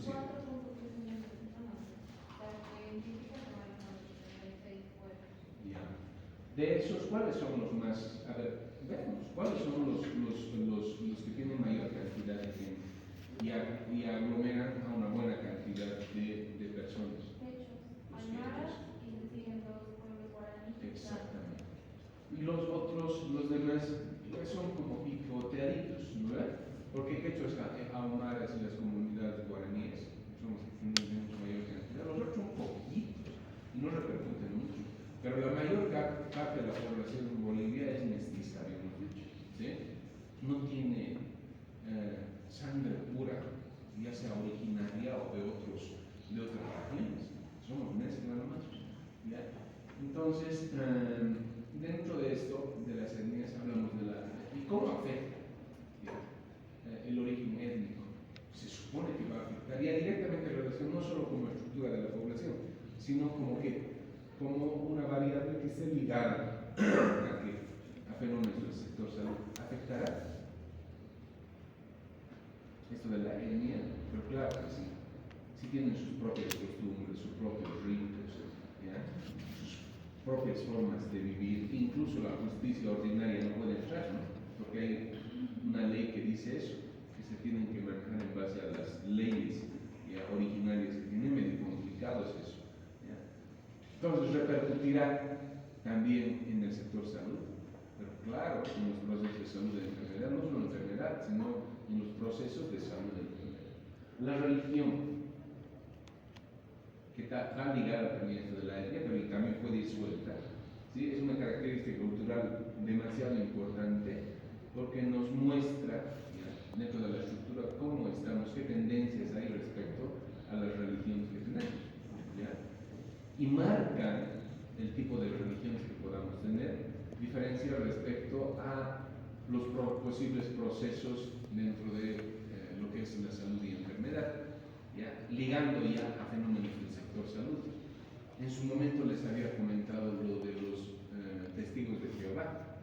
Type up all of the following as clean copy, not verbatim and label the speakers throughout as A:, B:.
A: Sí. Ya. De esos, ¿cuáles son los más? A ver, veamos, ¿cuáles son los que tienen mayor cantidad de gente y aglomeran a una buena cantidad de personas? Los quechos. Exactamente. Y los otros, los demás, son como picoteaditos, ¿no es? Porque quechos, ahumaras y las comunidades guaraníes son los que tienen mayor cantidad, los otros un poquito y no repercuten mucho. Pero la mayor parte de la población en Bolivia es mestiza, habíamos dicho, ¿sí? No tiene sangre pura, ya sea originaria o de otras regiones. Somos mezcla nomás, ¿ya? Entonces, dentro de esto, de las etnias, hablamos de ¿y cómo afecta el origen étnico? Se supone que va a afectar, y directamente en relación no solo como estructura de la población, sino como una variable que esté ligada a fenómenos del sector salud. ¿Afectará esto de la etnia? Pero claro que sí. Sí tienen sus propias costumbres, sus propios ritos, ¿ya? Sus propias formas de vivir. Incluso la justicia ordinaria no puede entrar, ¿no? Porque hay una ley que dice eso, que se tienen que manejar en base a las leyes originarias que tienen. Medio complicado es eso, ¿ya? Entonces repercutirá también en el sector salud, pero claro, en los procesos de salud de enfermedad, no solo enfermedad, sino en los procesos de salud de enfermedad. La religión, que está ligada también a esto de la etnia, pero también puede ir suelta, ¿sí? Es una característica cultural demasiado importante porque nos muestra, ¿ya?, dentro de la estructura, cómo estamos, qué tendencias hay respecto a las religiones que tenemos, ¿ya? Y marcan el tipo de religiones que podamos tener, diferencia respecto a los posibles procesos dentro de lo que es la salud y enfermedad, ¿ya?, ligando ya a fenómenos del sector salud. En su momento les había comentado lo de los testigos de Jehová,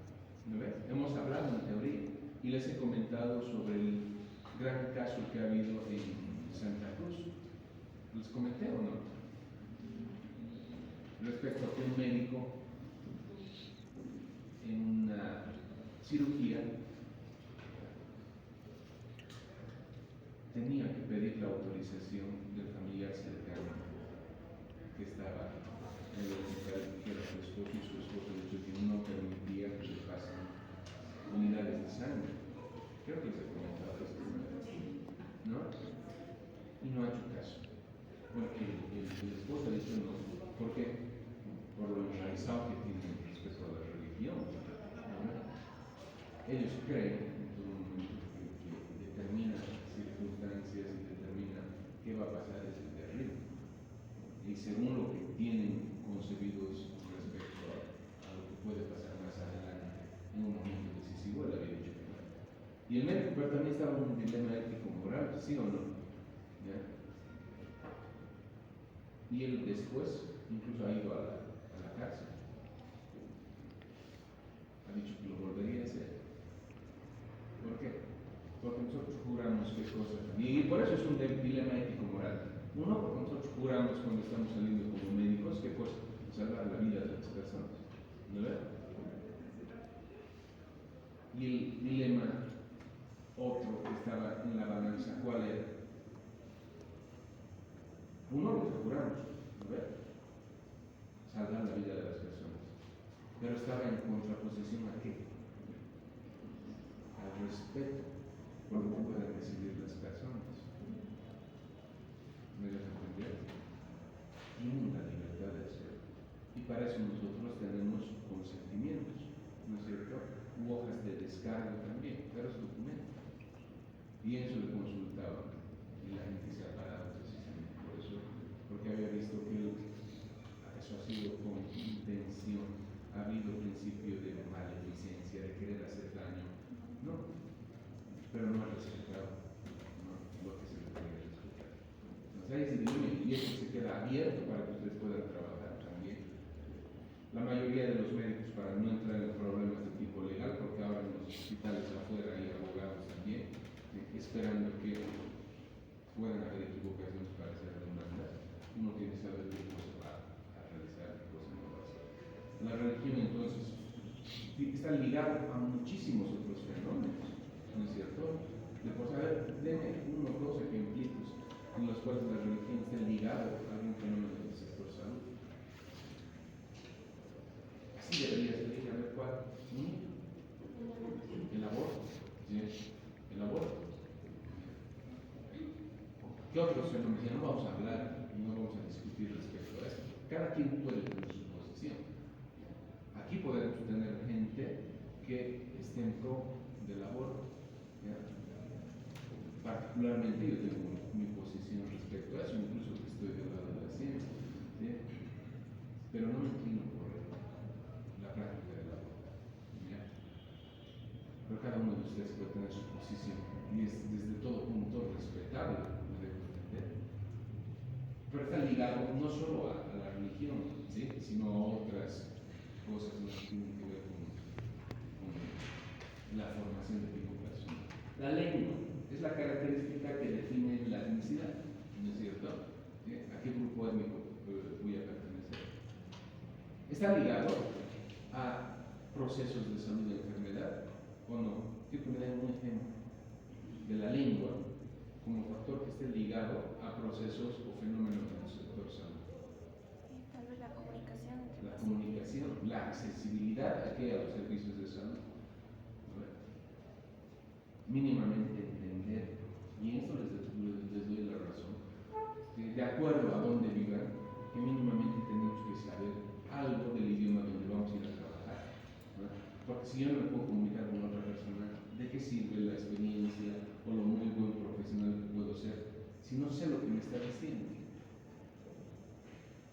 A: ¿no ves? Hemos hablado en teoría y les he comentado sobre el gran caso que ha habido en Santa Cruz. ¿Les comenté o no? Respecto a que un médico en una cirugía tenía que pedir la autorización del familiar cercano que estaba en el hospital, que era su esposo, y su esposo de hecho que no permitía que se pasen unidades de sangre. Creo que les he comentado esto, ¿no? Y no ha hecho caso. Porque el esposo ha dicho no. ¿Por qué? Por lo enraizado que tienen respecto a la religión, ¿no? Ellos creen en todo momento que determina circunstancias y determina qué va a pasar desde arriba. Y según lo que tienen concebidos respecto a lo que puede pasar más adelante en un momento decisivo, él había dicho que no. Y el médico, pero también estaba en un dilema ético-moral, ¿sí o no? ¿Ya? Y él después incluso ha ido a la cárcel. Ha dicho que lo volvería a hacer. ¿Por qué? Porque nosotros juramos qué cosas. Y por eso es un dilema ético-moral. Uno, porque nosotros juramos cuando estamos saliendo como médicos qué cosa, salvar la vida de las personas. ¿No ves? Y el dilema otro que estaba en la balanza, ¿cuál era? Uno, lo que juramos, ¿no ves? Salvar la vida de las personas. Pero estaba en contraposición a qué? Al respeto por lo que pueden recibir las personas. ¿Me dejan entender? Tienen la libertad de hacerlo. Y para eso nosotros tenemos consentimientos, ¿no es cierto? U hojas de descargo también, pero es documento. Y eso le consultaban y la gente se ha parado precisamente por eso, porque había visto que eso ha sido con intención. Ha habido principio de maleficencia, de querer hacer daño. No, pero no ha respetado, ¿no?, lo que se le puede respetar. Entonces hay ese dilema y eso se queda abierto para que ustedes puedan trabajar también. La mayoría de los médicos, para no entrar en problemas de tipo legal, porque ahora en los hospitales afuera hay abogados también, esperando que pueden haber equivocaciones para ser redundantes, uno tiene que saber qué cosa va a realizar, qué cosa no va a hacer. La religión entonces está ligada a muchísimos otros fenómenos, ¿no es cierto? De por saber, denme uno o dos ejemplitos en los cuales la religión está ligada a algún fenómeno del sector salud. Así debería ser, a ver cuál. El aborto. ¿Sí? El aborto. ¿Qué otros fenómenos? Ya no vamos a hablar, no vamos a discutir respecto a esto. Cada quien puede tener su posición. Aquí podemos tener gente que esté en pro del aborto. ¿Ya? Particularmente yo tengo mi posición respecto a eso, incluso que estoy del lado de la ciencia. ¿Sí? Pero no me inclino por la práctica del aborto. ¿Ya? Pero cada uno de ustedes puede tener su posición y es desde todo punto respetable. Pero está ligado no solo a la religión, ¿sí? Sino a otras cosas que tienen que ver con la formación de tipo personal. La lengua es la característica que define la etnicidad, ¿no es cierto? ¿Sí? ¿A qué grupo étnico voy a pertenecer? ¿Está ligado a procesos de salud y enfermedad o no? Quiero que me den un ejemplo de la lengua como factor que esté ligado a procesos o fenómenos del sector salud.
B: Tal vez la comunicación.
A: La comunicación, la accesibilidad a los servicios de salud. Mínimamente entender, y en esto les doy la razón, que de acuerdo a dónde vivan, que mínimamente tenemos que saber algo del idioma donde vamos a ir a trabajar. ¿Verdad? Porque si yo no me puedo comunicar con otra persona, ¿de qué sirve la experiencia o lo muy buen profesional que puedo ser si no sé lo que me está diciendo?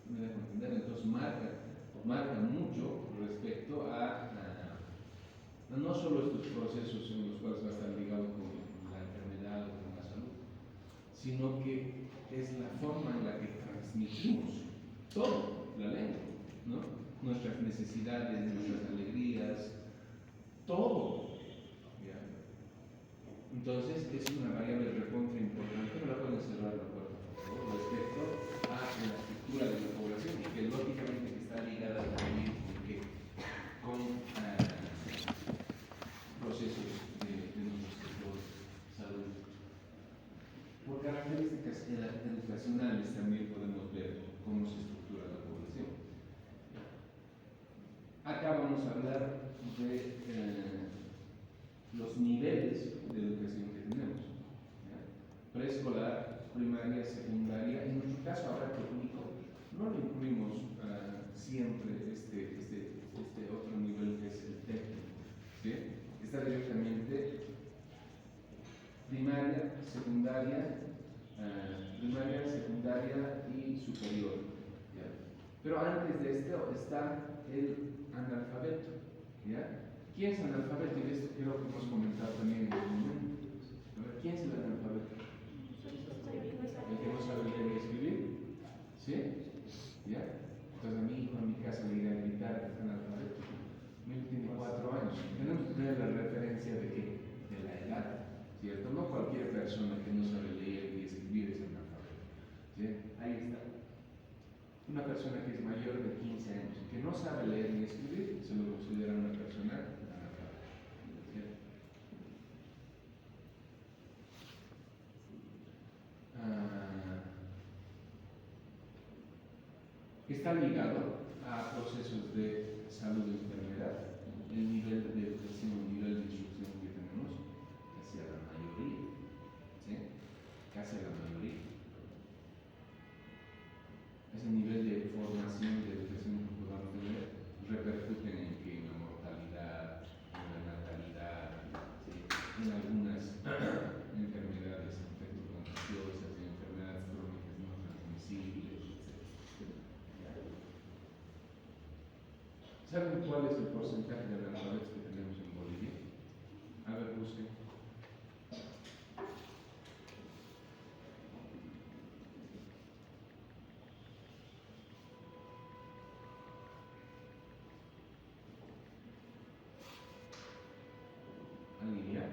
A: ¿Me dejo entender? Entonces marca mucho respecto a no solo estos procesos en los cuales va a estar ligado con la enfermedad o con la salud, sino que es la forma en la que transmitimos todo, la lengua, ¿no? Nuestras necesidades, nuestras alegrías, todo. ¿Ya? Entonces es una variable recontra importante, no la pueden cerrar la puerta, por favor, respecto a la estructura de la población y que lógicamente que está ligada también con procesos de nuestro sector salud. Por características educacionales también podemos ver cómo se estructura la población. Acá vamos a hablar de los niveles de educación que tenemos. ¿Ya? Preescolar, primaria, secundaria. En nuestro caso ahora técnico no lo incluimos siempre este otro nivel que es el técnico. ¿Sí? Está directamente primaria, secundaria y superior. ¿Ya? Pero antes de esto está el analfabeto. ¿Ya? ¿Quién es analfabeto? Y esto creo que hemos comentado también en algún momento. A ver, ¿quién es el analfabeto? El que no sabe leer y escribir. ¿Sí? ¿Ya? Entonces a mi hijo en mi casa le iré a gritar que es analfabeto. Mi hijo tiene 4 años. Tenemos que tener la referencia de qué? De la edad, ¿cierto? No cualquier persona que no sabe leer y escribir es analfabeto. ¿Sí? Ahí está. Una persona que es mayor de 15 años, que no sabe leer ni escribir, se lo considera una persona analfabeta. ¿Cierto? Está ligado a procesos de salud y enfermedad, el nivel de educación, el nivel de instrucción que tenemos, casi a la mayoría, ¿sí? Casi a la mayoría. Ese nivel de formación, de educación que podamos tener, repercuten en que en la mortalidad, en la natalidad, ¿sí? En algunas enfermedades infecto-contagiosas, en enfermedades crónicas no transmisibles, etc. ¿Saben cuál es el porcentaje de analfabetos que tenemos en Bolivia? A ver, busquen. ¿Alguien ya?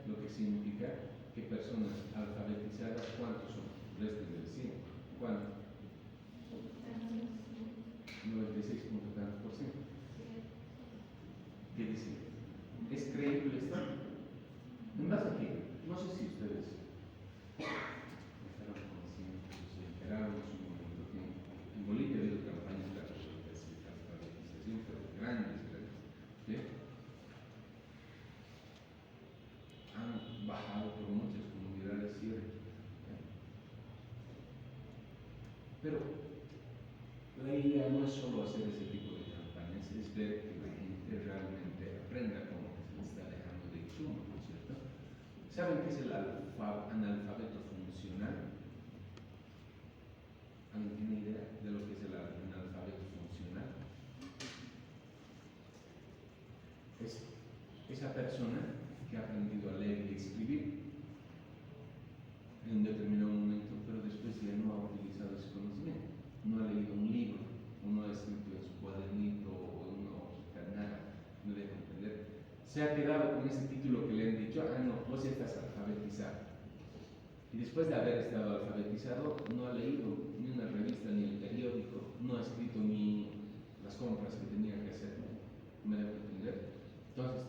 A: Lo que significa que personas alfabetizadas, ¿cuántos son? Resten del 100. ¿Cuánto? 96 punto tantos por ciento. ¿Qué dice? ¿Es creíble esto? ¿En base a qué? No sé si ustedes estaban conscientes o se enteraron en su momento que en Bolivia ha habido campañas de alfabetización, pero grandes, ¿sí? Han bajado por muchas comunidades ciertas. Pero la idea no es solo hacer ese tipo de campañas, es ver que la gente realmente aprenda cómo se le está dejando de insumo, ¿no es cierto? ¿Saben qué es el analfabeto funcional? ¿Alguien tiene idea de lo que es el analfabeto funcional? Es esa persona que ha aprendido a leer y escribir en un determinado momento, pero después ya no ha utilizado ese conocimiento. No ha leído un libro, o no ha escrito en su cuadernito, o en una hojita, nada, no deja entender. Se ha quedado con ese título que le han dicho, no, vos ya estás alfabetizado. Y después de haber estado alfabetizado, no ha leído ni una revista ni el periódico, no ha escrito ni las compras que tenía que hacer. ¿Me dejo entender? Entonces,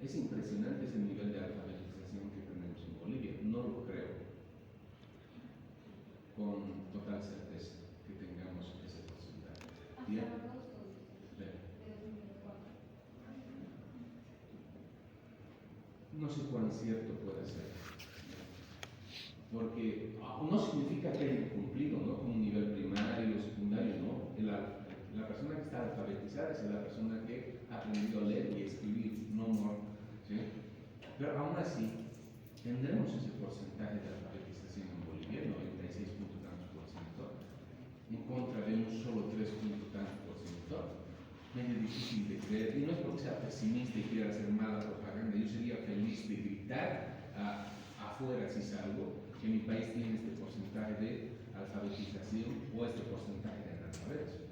A: es impresionante ese nivel de alfabetización que tenemos en Bolivia. No lo creo con total certeza que tengamos ese porcentaje. ¿Bien? No sé cuán cierto puede ser, porque no significa que haya cumplido, ¿no? Con un nivel primario o secundario, ¿no? La persona que está alfabetizada es la persona que ha aprendido a leer y escribir, no more, ¿sí? Pero aún así, tendremos ese porcentaje de alfabetización en Bolivia, 96 punto tantos por ciento, en contra de un solo 3 punto tantos por ciento. Medio difícil de creer, y no es porque sea pesimista y quiera hacer mala propaganda. Yo sería feliz de gritar afuera si salgo que mi país tiene este porcentaje de alfabetización o este porcentaje de analfabetos,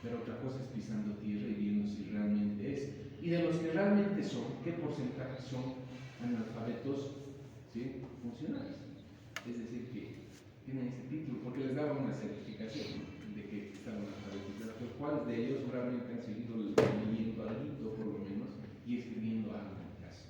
A: pero otra cosa es pisando tierra y viendo si realmente es, y de los que realmente son, qué porcentaje son analfabetos, ¿sí?, funcionales, es decir, que tienen este título porque les daban una certificación, ¿no?, de que estaban alfabetizados, pero cuáles de ellos realmente han seguido leyendo algo por lo menos y escribiendo algo en casa.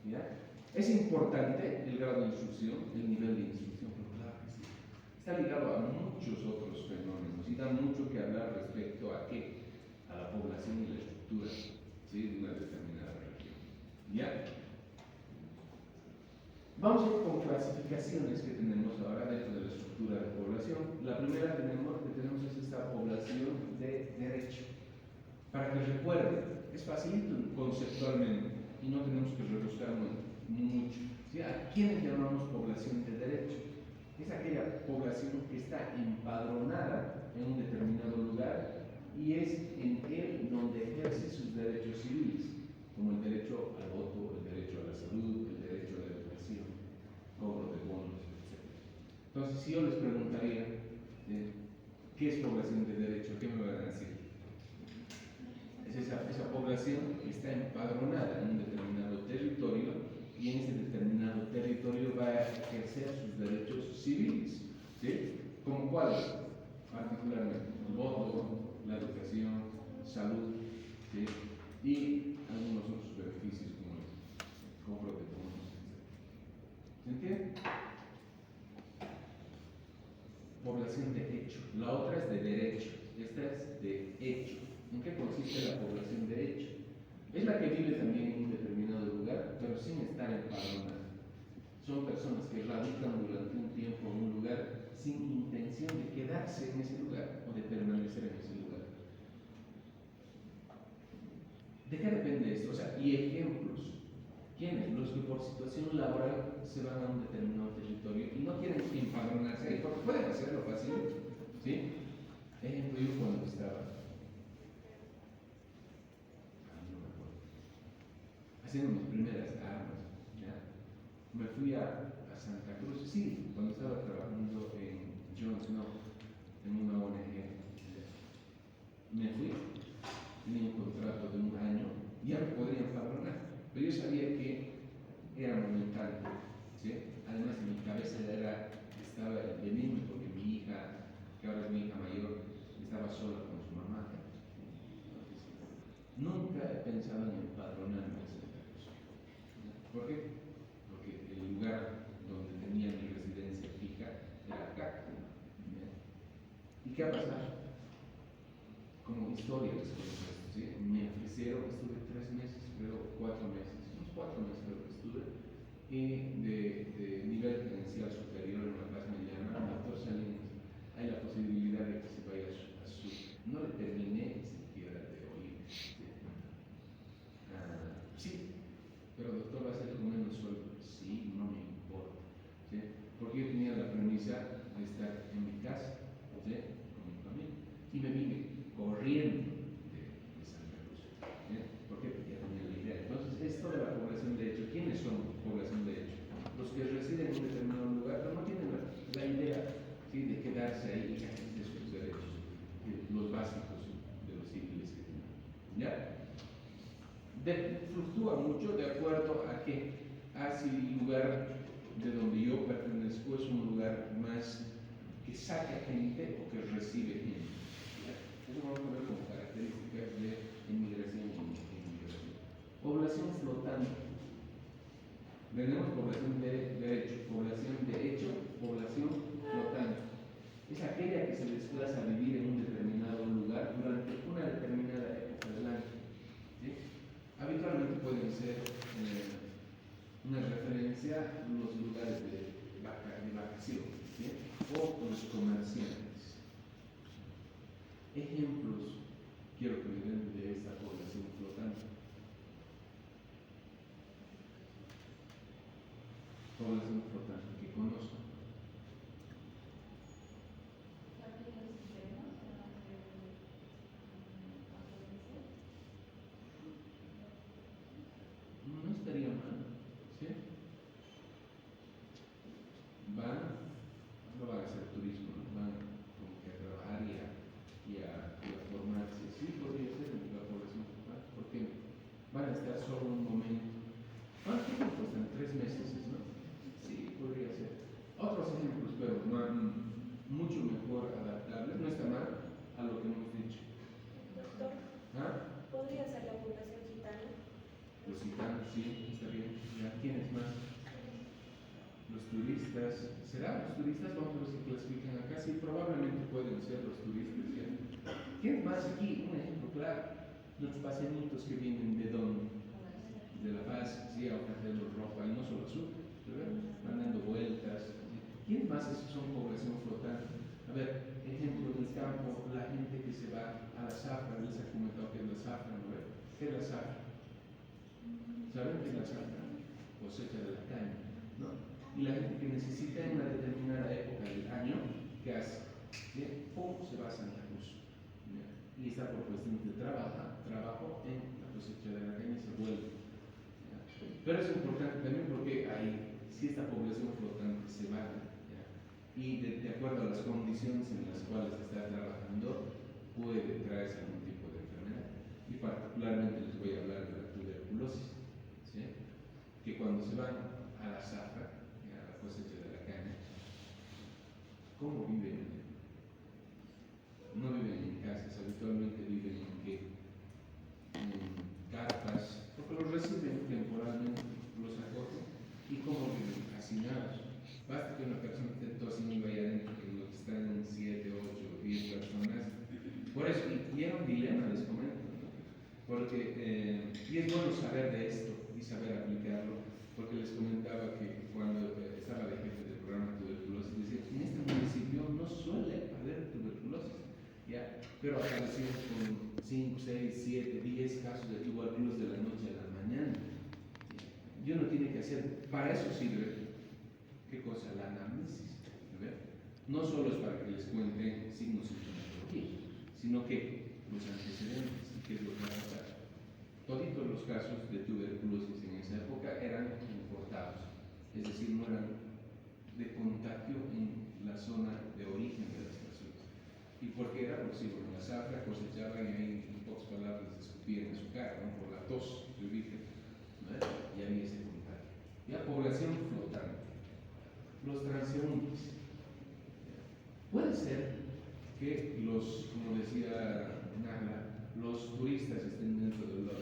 A: ¿Ya? Es importante el grado de instrucción, el nivel de instrucción, pero claro que sí. Está ligado a muchos otros fenómenos y da mucho que hablar respecto a qué, a la población y la estructura, ¿sí?, de una determinada región. ¿Ya? Vamos a ir con clasificaciones que tenemos ahora dentro de la estructura de población. La primera que tenemos es esta población de derecho. Para que recuerden, es facilito conceptualmente y no tenemos que rebuscarnos mucho. ¿Sí? ¿A quiénes llamamos población de derecho? Es aquella población que está empadronada en un determinado lugar y es en él donde ejerce sus derechos civiles, como el derecho al voto, el derecho a la salud, el derecho a la educación, cobro de bonos, etc. Entonces, si yo les preguntaría, ¿qué es población de derecho? ¿Qué me van a decir? Es esa población que está empadronada en un determinado territorio y en ese determinado territorio va a ejercer sus derechos civiles, ¿sí? ¿Como cuáles? Particularmente, el voto, la educación, salud, ¿sí?, y algunos otros beneficios como el cobro de bonos, etc. ¿Se entiende? Población de hecho. La otra es de derecho. Esta es de hecho. ¿En qué consiste la población de hecho? Es la que vive también en un determinado lugar, pero sin estar empadronada. Son personas que radican durante un tiempo en un lugar sin intención de quedarse en ese lugar o de permanecer en ese lugar. ¿De qué depende esto? O sea, y ejemplos. ¿Quiénes? Los que por situación laboral se van a un determinado territorio y no quieren empadronarse ahí, porque pueden hacerlo fácil, ¿sí? Ejemplo, yo cuando estaba, no me acuerdo, haciendo mis primeras armas, ¿ya?, me fui a Santa Cruz, sí, cuando estaba trabajando en Jon Snow, en una ONG, me fui, tenía un contrato pensado en empadronarme en Santa Cruz. ¿Por qué? Porque el lugar donde tenía mi residencia fija era acá. ¿Y qué ha pasado? Como historia les cuento esto, ¿sí? Me ofrecieron, estuve 3 meses, creo, 4 meses, unos 4 meses creo que estuve, y de nivel gerencial superior en la Paz me llaman, doctor Salinas, hay la posibilidad de que se vaya a su... No le terminé siquiera de oír. Sí, pero doctor, va a ser con menos sueldo. Sí, no me importa. ¿Sí? Porque yo tenía la premisa de estar en mi casa, ¿sí? Con mi familia, y me vine corriendo de Santa Cruz. ¿Sí? Porque ya tenía la idea. Entonces, esto de la población de hecho, ¿quiénes son población de hecho? Los que residen en un determinado lugar, pero no tienen la idea, ¿sí?, de quedarse ahí y ejercer sus derechos, los básicos de los civiles que tienen. ¿Ya? Fluctúa mucho de acuerdo a que si el lugar de donde yo pertenezco es un lugar más que saca gente o que recibe gente. Eso vamos a ver como características de inmigración y inmigración. Población flotante. Tenemos población de hecho, población flotante. Es aquella que se desplaza a vivir en un determinado lugar durante una determinada época del año. ¿Sí? Habitualmente pueden ser una referencia a los lugares de vacación, ¿sí?, o los comerciantes. Ejemplos quiero que me den de esta población flotante. Población flotante que conozco. No estaría mal, ¿sí? No van a hacer turismo, van como que a trabajar y a formarse. Sí, podría ser la población flotante, porque van a estar solo un momento. ¿Cuánto tiempo están? 3 meses, ¿no? Sí, podría ser. Otros ejemplos, pero mucho mejor adaptables, no está mal a lo que hemos dicho.
B: Doctor, ¿podría ser la población gitana?
A: Los gitanos, sí, está bien. ¿Ya? ¿Quiénes más? Los turistas. ¿Será los turistas? Vamos a ver si clasifican acá. Sí, probablemente pueden ser los turistas. ¿Ya? ¿Quiénes más aquí? Un ejemplo claro. Los paseñitos que vienen de dónde? De La Paz, sí, a ofrecerlos ropa, y no solo azúcar, ¿verdad? Van dando vueltas. ¿Sí? ¿Quiénes más son población flotante? A ver, ejemplo del campo, la gente que se va a la zafra, les ha comentado que es la zafra, ¿no? ¿Qué es la zafra? ¿Saben qué es la zafra? Cosecha de la caña, ¿no? Y la gente que necesita en una determinada época del año, ¿qué hace? ¿Bien? O se va a Santa Cruz. ¿Bien? Y está por cuestiones de trabajo en la cosecha de la caña y se vuelve. ¿Ya? Pero es importante también porque si esta población flotante se va, ¿ya?, y de acuerdo a las condiciones en las cuales está trabajando, puede traerse algún tipo de enfermedad. Y particularmente les voy a hablar de la tuberculosis, ¿sí?, que cuando se van a la zafra, a la cosecha de la caña, ¿cómo viven? No viven en casas, habitualmente viven en carpas, porque los reciben temporalmente, los acogen, y cómo viven hacinados. Basta que una persona esté tosiendo ahí adentro, que lo que están 7, 8, 10 personas. Por eso, y era un dilema, les comento, ¿no? Porque, y es bueno saber de esto y saber aplicarlo, porque les comentaba que cuando estaba de jefe del programa de tuberculosis, decía, en este municipio no suele haber tuberculosis, ¿ya? Pero aparecieron con 5, 6, 7, 10 casos de tuberculosis de la noche a la mañana. Y uno tiene que hacer, para eso sirve, ¿qué cosa? La anamnesis, ¿verdad? No solo es para que les cuente signos y sintomatología, sino que los antecedentes y qué es lo que va a pasar. Toditos los casos de tuberculosis en esa época eran importados, es decir, no eran de contagio en la zona de origen de las personas. ¿Y por qué era? Porque si en la zafra cosechaban y ahí, en pocas palabras, les escupían en su cara, ¿no?, por la tos de origen, ¿no?, y había ese contagio. Ya, población flotante. Los transeúntes. Puede ser que como decía Nagla, los turistas estén dentro de la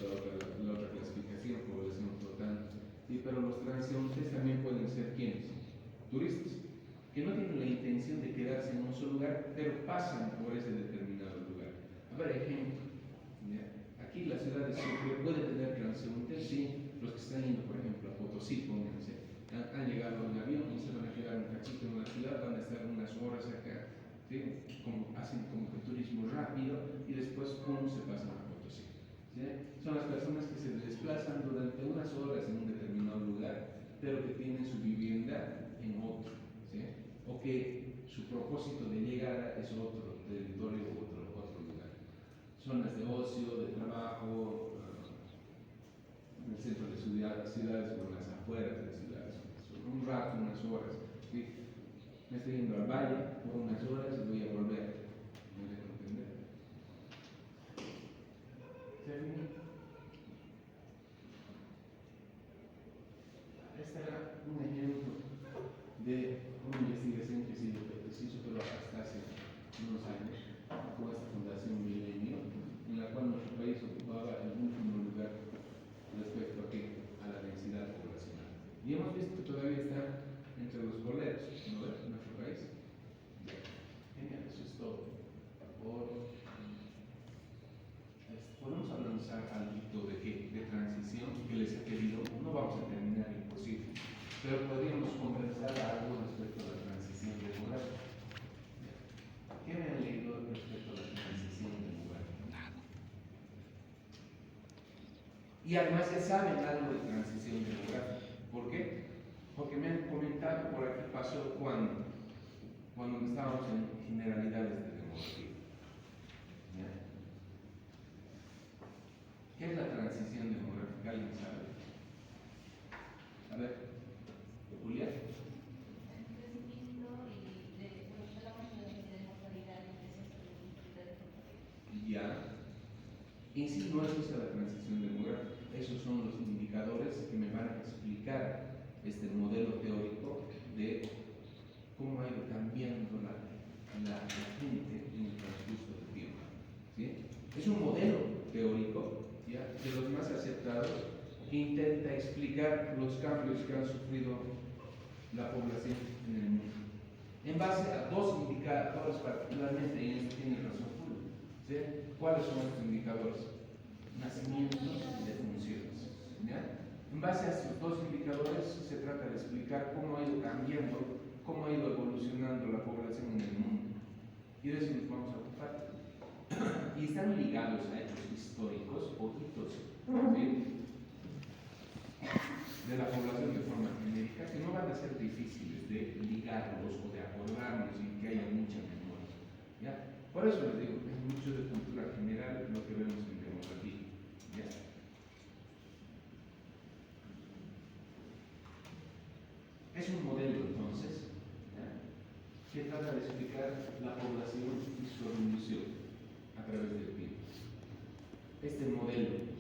A: pero que tienen su vivienda en otro, ¿sí? O que su propósito de llegada es otro territorio o otro lugar. Zonas de ocio, de trabajo, en el centro de ciudades o en las afueras de ciudades. Un rato, unas horas. ¿Sí? Me estoy yendo al valle por unas horas y voy a volver. ¿Me dejo entender? ¿Se ha venido? Este era un ejemplo de una investigación que se hizo pero hasta hace unos años con esta Fundación Milenio, en la cual nuestro país ocupaba el último lugar respecto a la densidad poblacional. Y hemos visto que todavía está entre los coleros, ¿no ves? En nuestro país. Genial, eso es todo. Podemos lanzar algo de transición que les he pedido. No vamos a terminar imposible, pero podríamos conversar algo respecto a la transición demográfica. ¿Qué me han leído respecto a la transición demográfica? Y además ya saben algo de transición demográfica. ¿Por qué? Porque me han comentado por aquí pasó cuando estábamos en generalidades de demografía. ¿Ya? ¿Qué es la transición demográfica? ¿Alguien sabe? A ver, Julia.
C: El crecimiento y de la de mortalidad y
A: Ya. En sí no es esa la transición demográfica, esos son los indicadores que me van a explicar este modelo teórico de cómo ha ido cambiando la gente en el transcurso del tiempo. ¿Sí? Es un modelo teórico, ¿ya?, de los más aceptados, que intenta explicar los cambios que han sufrido la población en el mundo. En base a dos indicadores particularmente, y en esto tiene razón Julio. ¿Sí? ¿Cuáles son estos indicadores? Nacimientos y defunciones. ¿Ya? En base a estos dos indicadores se trata de explicar cómo ha ido cambiando, cómo ha ido evolucionando la población en el mundo. Y de eso nos vamos a ocupar. Y están ligados a hechos históricos o hitos, ¿sí?, de la población de forma genérica, que no van a ser difíciles de ligarlos o de acordarnos y que haya mucha memoria. ¿Ya? Por eso les digo, es mucho de cultura general lo que vemos en demografía. ¿Ya? Es un modelo entonces, ¿ya?, que trata de explicar la población y su evolución a través del tiempo. Este modelo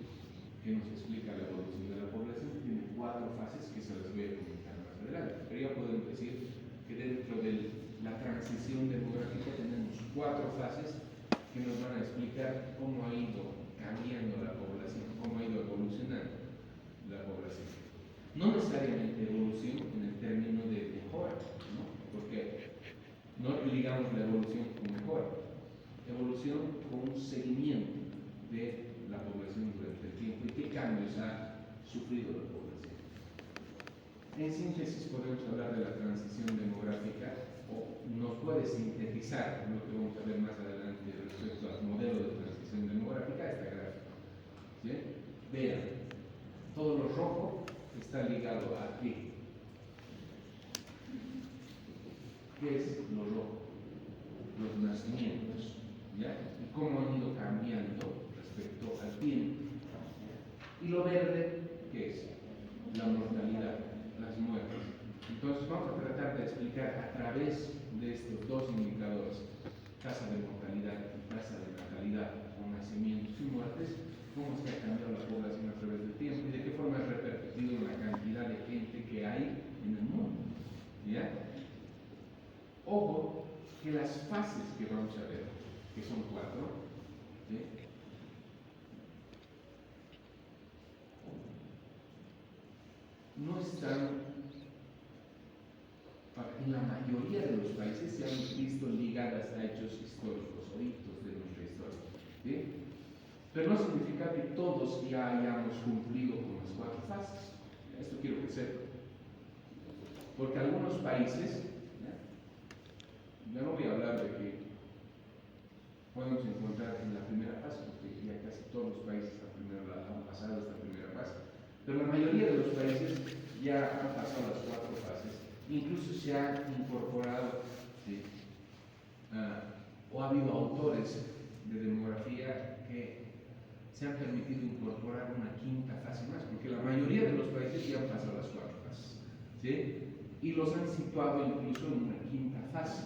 A: que nos explica la evolución de la población tiene 4 fases que se las voy a comentar más adelante, pero ya podemos decir que dentro de la transición demográfica tenemos 4 fases que nos van a explicar cómo ha ido cambiando la población, cómo ha ido evolucionando la población. No necesariamente evolución en el término de mejora, ¿no?, porque no ligamos la evolución con mejora, evolución con un seguimiento de la población durante el tiempo y qué cambios ha sufrido la población. En síntesis podemos hablar de la transición demográfica, o nos puede sintetizar lo que vamos a ver más adelante respecto al modelo de transición demográfica, esta gráfica. ¿Sí? Vean, todo lo rojo está ligado a qué. ¿Qué es lo rojo? Los nacimientos, ¿ya?, y cómo han ido cambiando respecto al tiempo. Y lo verde, ¿qué es? La mortalidad, las muertes. Entonces vamos a tratar de explicar a través de estos dos indicadores, tasa de mortalidad y tasa de natalidad, o nacimientos y muertes, cómo es que ha cambiado la población a través del tiempo y de qué forma ha repercutido en la cantidad de gente que hay en el mundo. ¿Ya? Ojo, que las fases que vamos a ver, que son 4, ¿sí?, no están, en la mayoría de los países se han visto ligadas a hechos históricos o hitos de nuestra historia, ¿sí? Pero no significa que todos ya hayamos cumplido con las 4 fases. Esto quiero que sepan. Porque algunos países, ya no voy a hablar de que podemos encontrar en la primera fase, porque ya casi todos los países han pasado esta primera fase, pero la mayoría de los países ya han pasado las 4 fases, incluso se ha incorporado, ¿sí? O ha habido autores de demografía que se han permitido incorporar una 5ª fase más, porque la mayoría de los países ya han pasado las 4 fases, ¿sí? Y los han situado incluso en una 5ª fase,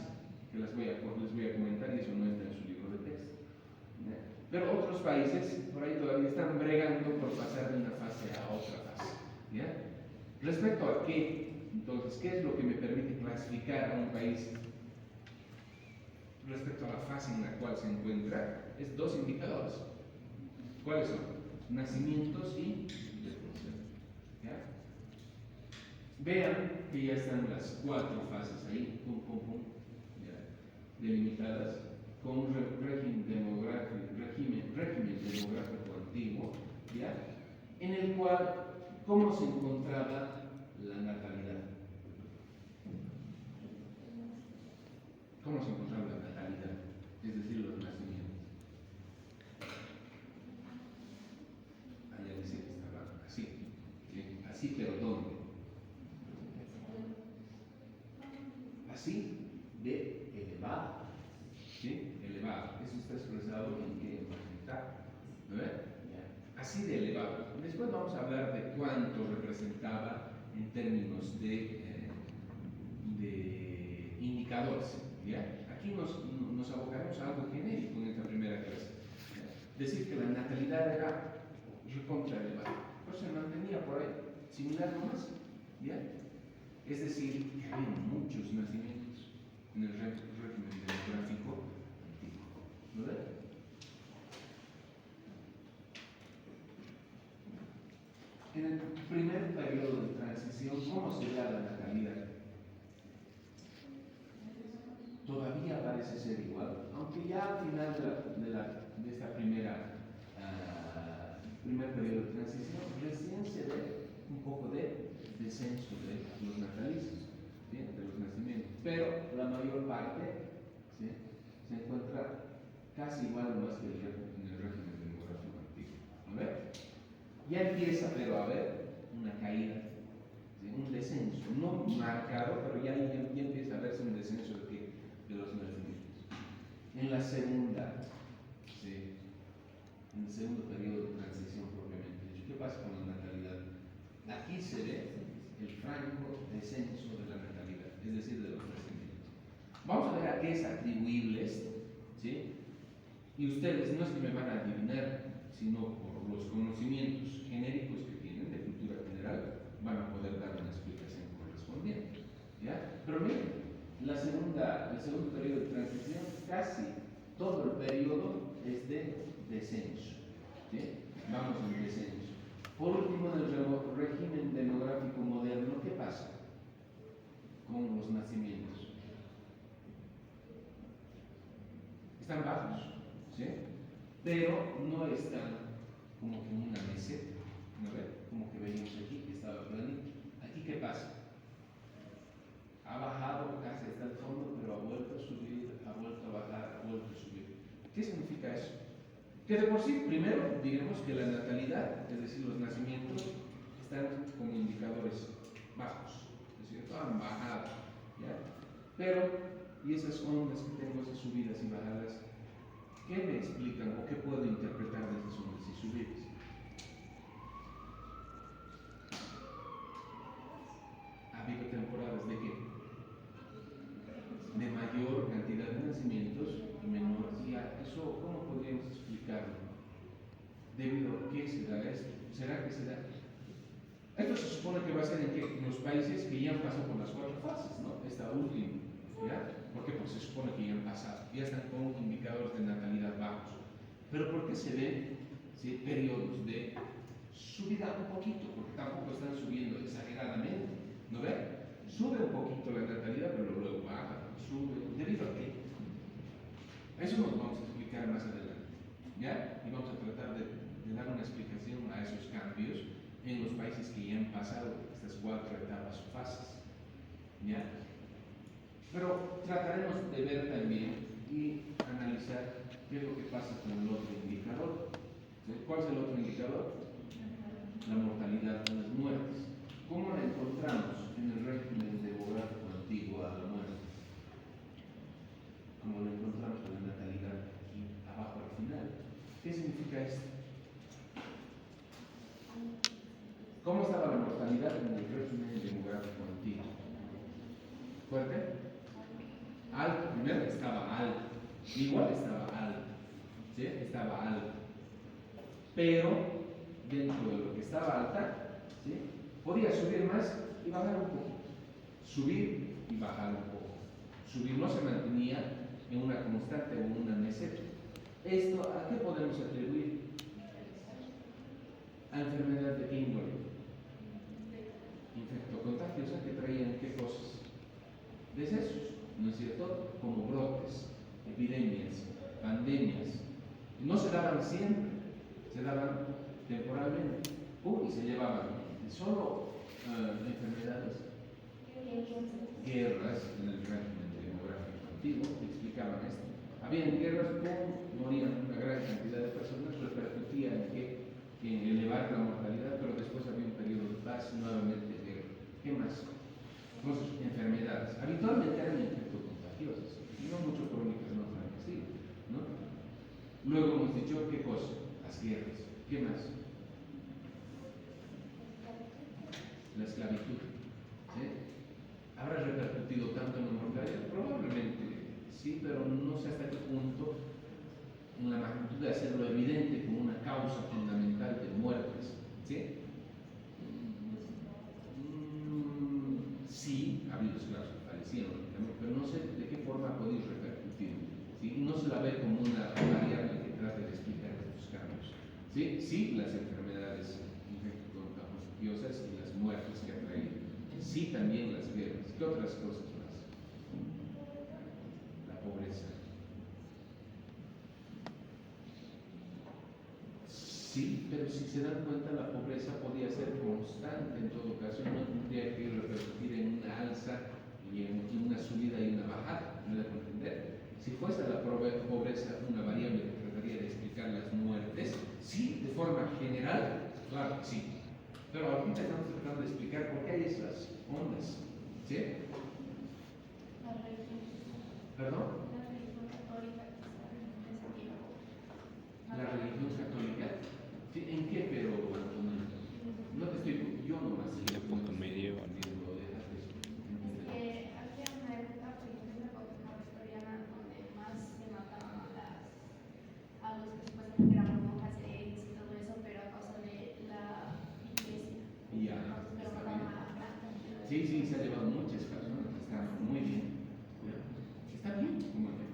A: que les voy a comentar, y eso no está en su libro de texto. ¿Ya? Pero otros países por ahí todavía están bregando por pasar de una fase a otra fase. ¿Ya? Respecto a qué, entonces, ¿qué es lo que me permite clasificar a un país respecto a la fase en la cual se encuentra? Es 2 indicadores. ¿Cuáles son? Nacimientos y defunción. ¿Ya? Vean que ya están las 4 fases ahí, ¿ya? Delimitadas con un régimen demográfico antiguo, ¿ya? En el cual, ¿cómo se encontraba la natalidad? ¿Cómo se encontraba la natalidad? Es decir, los nacimientos. Allá dice que estaba así, ¿sí? Así, pero ¿dónde? Así de elevado, ¿sí? Elevado. Eso está expresado en qué está, ¿no ves? Así de elevado. Después vamos a hablar de cuánto representaba en términos de indicadores, ¿ya? Aquí nos abocaremos a algo genérico en esta primera clase, ¿ya? Decir que la natalidad era recontra elevada, pero se mantenía por ahí, similar nomás, ¿ya? Es decir, que había muchos nacimientos en el régimen demográfico antiguo, ¿no ves? En el primer periodo de transición, ¿cómo se da la natalidad? Todavía parece ser igual, aunque ya al final de esta primer periodo de transición, recién se ve un poco de descenso de los natalicios, ¿sí? De los nacimientos, pero la mayor parte, ¿sí? Se encuentra casi igual o más que en el régimen demográfico antiguo. ¿A ver? Ya empieza, pero a haber una caída, ¿sí? Un descenso, no marcado, pero ya empieza a verse un descenso de los nacimientos. En la segunda, ¿sí? En el segundo periodo de transición propiamente dicho, ¿qué pasa con la natalidad? Aquí se ve el franco descenso de la natalidad, es decir, de los nacimientos. Vamos a ver a qué es atribuible esto, ¿sí? Y ustedes no es que me van a adivinar, sino por los conocimientos genéricos que tienen de cultura general, van a poder dar una explicación correspondiente, ¿ya? Pero miren, el segundo periodo de transición, casi todo el periodo es de descenso, ¿sí? Vamos en descenso. Por último, en el régimen demográfico moderno, ¿qué pasa con los nacimientos? Están bajos, ¿sí? Pero no están como que en una meseta, ¿no ve? Como que veíamos aquí que estaba planito. ¿Aquí qué pasa? Ha bajado casi hasta el fondo, pero ha vuelto a subir, ha vuelto a bajar, ha vuelto a subir. ¿Qué significa eso? Que de por sí, primero, diremos que la natalidad, es decir, los nacimientos, están como indicadores bajos, es decir, han bajado, ¿ya? Pero, y esas ondas que tengo, esas subidas y bajadas, ¿qué me explican o qué puedo interpretar de esas ondas y subidas? Ha habido temporadas de qué? De mayor cantidad de nacimientos y menor. ¿Y eso cómo podríamos explicarlo? ¿Debido a qué se da esto? ¿Será que se da? Esto se supone que va a ser en los países que ya han pasado por las 4 fases, ¿no? Esta última, ¿ya? ¿Por qué? Porque se supone que ya han pasado, ya están con indicadores de natalidad bajos. Pero ¿por qué se ven, ¿sí? Periodos de subida un poquito? Porque tampoco están subiendo exageradamente, ¿no ven? Sube un poquito la natalidad, pero luego baja, sube. ¿Debido a qué? Eso nos vamos a explicar más adelante, ¿ya? Y vamos a tratar de dar una explicación a esos cambios en los países que ya han pasado estas 4 etapas o fases, ¿ya? Pero trataremos de ver también y analizar qué es lo que pasa con el otro indicador. ¿Sí? ¿Cuál es el otro indicador? La mortalidad de las muertes. ¿Cómo la encontramos? ¿Cómo estaba la mortalidad en el régimen demográfico antiguo? ¿Fuerte? Alto. Primero estaba alto. Igual estaba alto. ¿Sí? Estaba alto. Pero dentro de lo que estaba alta, ¿sí? Podía subir más y bajar un poco. Subir y bajar un poco. Subir no se mantenía en una constante o en una meseta. ¿Esto a qué podemos atribuir? A enfermedad de qué índole. Infectocontagiosa que traían qué cosas. Decesos, ¿no es cierto? Como brotes, epidemias, pandemias. No se daban siempre, se daban temporalmente. Y se llevaban solo enfermedades, guerras en el régimen demográfico antiguo, explicaban esto. Habían guerras, morían una gran cantidad de personas, repercutía en elevar la mortalidad, pero después había un periodo de paz, nuevamente guerra. ¿Qué más? Entonces, enfermedades. Habitualmente eran infectocontagiosas, y no mucho crónicas no transmisibles, ¿no? Luego hemos dicho, ¿qué cosa? Las guerras. ¿Qué más? La esclavitud. ¿Sí? ¿Habrá repercutido tanto en la mortalidad? Probablemente sí, pero no sé hasta qué punto en la magnitud de hacerlo evidente como una causa fundamental de muertes. ¿Sí? Sí, ha habido esclavos que fallecieron, pero no sé de qué forma ha podido repercutir. ¿Sí? Y no se la ve como una variable que trate de explicar estos cambios. ¿Sí? Sí, las enfermedades infectocontagiosas y las muertes que ha traído. Sí, también las guerras. ¿Qué otras cosas más? La pobreza. Sí, pero si se dan cuenta, la pobreza podía ser constante en todo caso, no tendría que repercutir en una alza y en una subida y una bajada, ¿me da a entender? Si fuese la pobreza una variable que trataría de explicar las muertes, sí, de forma general, claro que sí. Pero ahorita estamos tratando de explicar por qué hay esas ondas, ¿sí?
B: La religión.
A: ¿Perdón?
B: La religión católica que se da en ese tiempo.
A: La religión católica. ¿Sí? ¿En qué? Pero, Antonio, no te estoy, yo nomás.
D: La época medieval.
B: Es que había una época, por ejemplo, en la época victoriana, donde más se mataban a los que supuestamente eran monjas y todo eso, pero a causa de la iglesia.
A: Ya,
B: Entonces, pero
A: está
B: mataban
A: bien.
B: a gran cantidad de
A: Sí, sí, se ha llevado muchas personas, está muy bien. ¿Ya? Está bien, como que,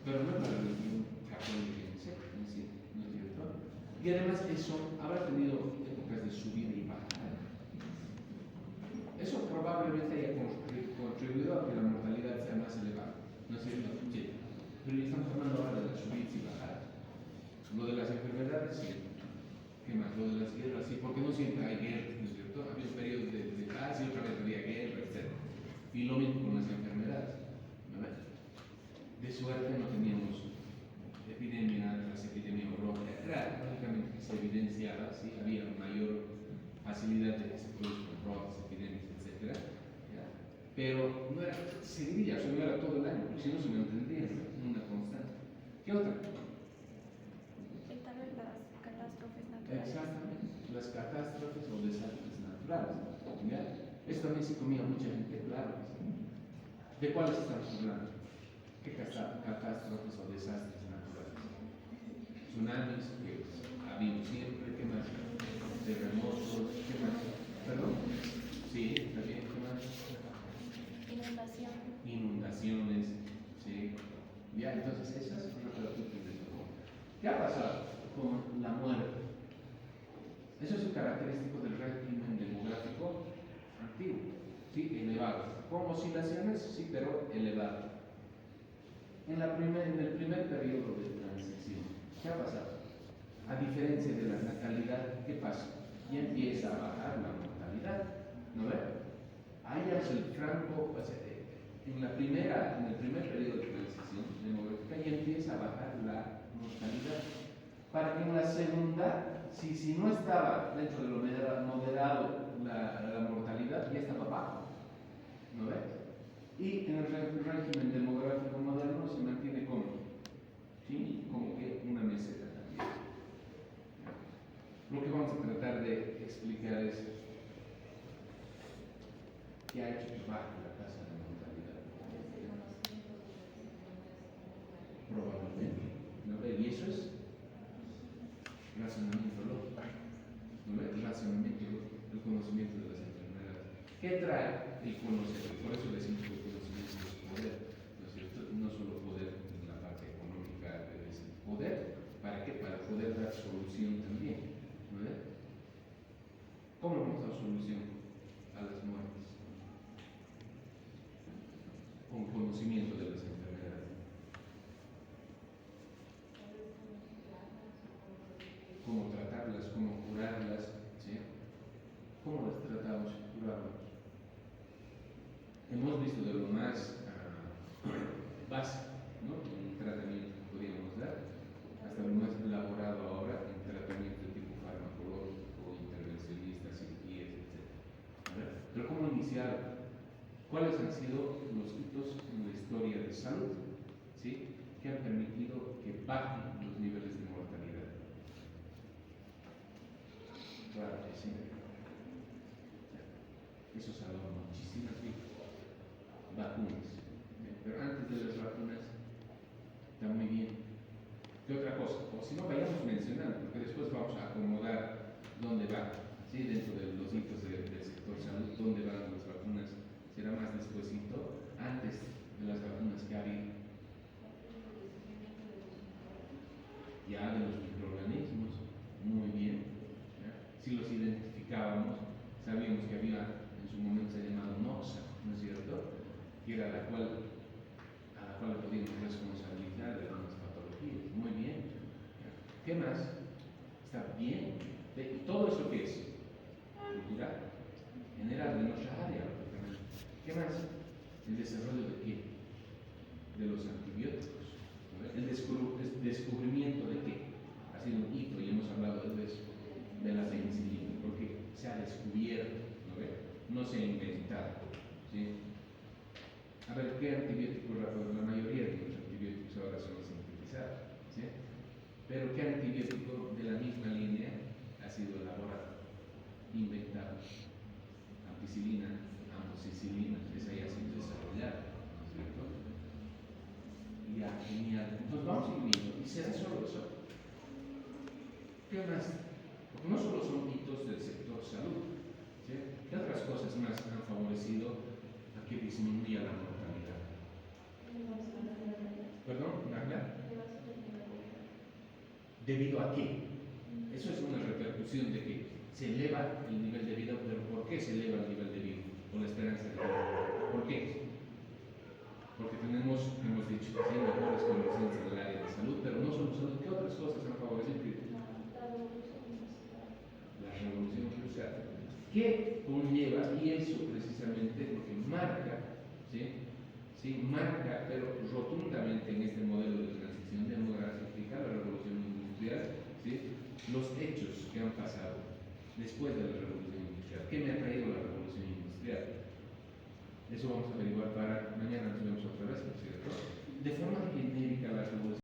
A: pero no es la religión católica en sí, ¿no es cierto? Y además eso habrá tenido épocas de subida y bajada. Eso probablemente haya contribuido a que la mortalidad sea más elevada, ¿no es cierto? Sí. Pero ya estamos hablando ahora de las subidas y bajadas. Lo de las enfermedades, sí. ¿Qué más? Lo de las guerras, sí, porque no siempre hay guerras, ¿no es cierto? Había un periodo de paz y otra vez había guerra, etc. Y lo mismo con las enfermedades, ¿no ves? De suerte no teníamos epidemia tras epidemia o brote. Era lógicamente que se evidenciaba, ¿sí? Había mayor facilidad de que se produzcan brotes, epidemias, etc. ¿Ya? Pero no era, se diría, eso no era todo el año, porque si no se mantendría en una constante. ¿Qué otra?
B: Tal vez las catástrofes naturales.
A: Exactamente, las catástrofes o desastres naturales. ¿Ya? Esto también se comía mucha gente, claro. ¿De cuáles estamos hablando? ¿Qué catástrofes o desastres naturales? Tsunamis, que ha habido siempre, ¿qué más? Terremotos, ¿qué más? ¿Perdón? Sí, está bien, ¿qué más?
B: Inundación.
A: Inundaciones, sí. Ya, entonces esas repercuten de todo. ¿Qué ha pasado con la muerte? Eso es un característico del régimen demográfico antiguo, ¿sí? Elevado. Con oscilaciones, sí, pero elevado. En el primer periodo de transición, ¿qué ha pasado? A diferencia de la natalidad, ¿qué pasa? Ya empieza a bajar la mortalidad, ¿no ve? Ahí es el franco, o sea, en el primer periodo de transición demográfica ya empieza a bajar la mortalidad. Para que en la segunda, si no estaba dentro de lo moderado la mortalidad, ya estaba bajo, ¿no ve? Y en el régimen demográfico moderno se mantiene como, ¿sí? Como que una meseta también. Lo que vamos a tratar de explicar es que ha hecho que baje la tasa de mortalidad. Probablemente. ¿No ve? Y eso es razonamiento lógico. ¿No ve? Razonamiento lógico, el conocimiento de las enfermedades. ¿Qué trae el conocer? Por eso decimos que el conocimiento es poder, ¿no es cierto? No solo poder en la parte económica, es poder, ¿para qué? Para poder dar solución también, ¿no ve? ¿Cómo hemos dado solución a las muertes? Con conocimiento de las enfermedades. Cómo tratarlas, cómo curarlas, ¿sí? ¿Cómo las tratamos y curamos? Hemos visto de lo más básico, ¿no? En tratamiento que podríamos dar, hasta lo más elaborado ahora en tratamiento de tipo farmacológico, intervencionista, cirugías, etc. ¿Verdad? Pero ¿cómo iniciar? ¿Cuáles han sido los hitos en la historia de salud, ¿sí? Que han permitido que bajen los niveles de mortalidad? Claro que sí. Eso se ha dado muchísimas vidas. Vacunas. Pero antes de las vacunas, está muy bien. ¿Qué otra cosa? O si no, vayamos mencionando, porque después vamos a acomodar dónde va, ¿sí? Dentro de los hitos del sector salud, dónde van las vacunas. Será más despuesito, antes de las vacunas que ha habido. Ya de los microorganismos, muy bien. ¿Ya? Si los identificábamos, sabíamos que había, en su momento se llamaba NOXA, ¿no es cierto? Que era a la cual le podíamos responsabilizar de algunas patologías. Muy bien. ¿Ya? ¿Qué más? Está bien. ¿Y todo eso qué es? Cultural. General de nuestra área, lógicamente. ¿Qué más? ¿El desarrollo de qué? De los antibióticos. ¿No? El descubrimiento de qué? Ha sido un hito y hemos hablado de eso, de la penicilina, porque se ha descubierto, ¿no ve? No se ha inventado. ¿Sí? A ver, ¿qué antibióticos? La mayoría de los antibióticos ahora son sintetizados, ¿sí? Pero ¿qué antibiótico de la misma línea ha sido elaborado, inventado? Ampicilina, amoxicilina, esa ya ha sido desarrollada, ¿no es cierto? Ya, genial. Entonces vamos a ir viendo, y será solo eso. ¿Qué más? Porque no solo son hitos del sector salud, ¿sí? ¿Qué otras cosas más han favorecido a que disminuya la mortalidad? ¿Perdón, Magda? ¿Debido a qué? Eso es una repercusión de que se eleva el nivel de vida, pero ¿por qué se eleva el nivel de vida? O la esperanza de vida. ¿Por qué? Porque hemos dicho que sí, mejores condiciones en el área de salud, pero no solo salud. ¿Qué otras cosas han favorecido? La revolución industrial. ¿Qué conlleva? Y eso precisamente lo que marca, ¿sí? ¿Sí? Marca, pero rotundamente en este modelo de transición demográfica, la revolución industrial, ¿sí? Los hechos que han pasado después de la revolución industrial. ¿Qué me ha traído la revolución industrial? Eso vamos a averiguar para mañana, nos vemos otra vez, ¿no es cierto? De forma genérica, la revolución